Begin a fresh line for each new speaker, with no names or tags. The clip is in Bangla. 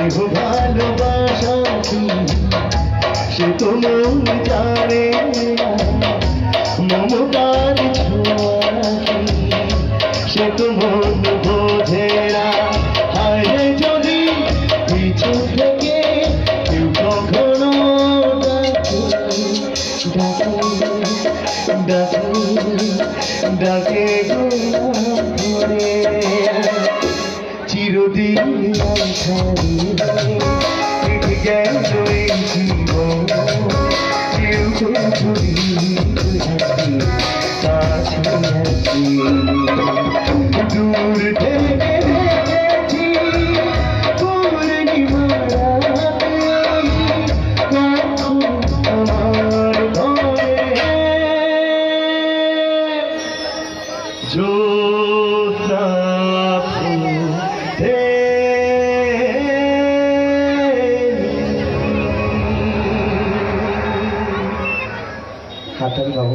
স্নেহ ভালোবাসা সে তো মন জানে মমতার ছোঁয়া সে তো মন বোঝে না। হায় যদি পিছু থেকে কেউ কখনো ডাকে ডাকে ঘরে চিরদিন কেটে গেল এই জীবন কেউ যদি কাছে আসি দূর থেকে দেখেছি আমার ঘরে জ্যোৎস্না ফুটে হাতারি বাবু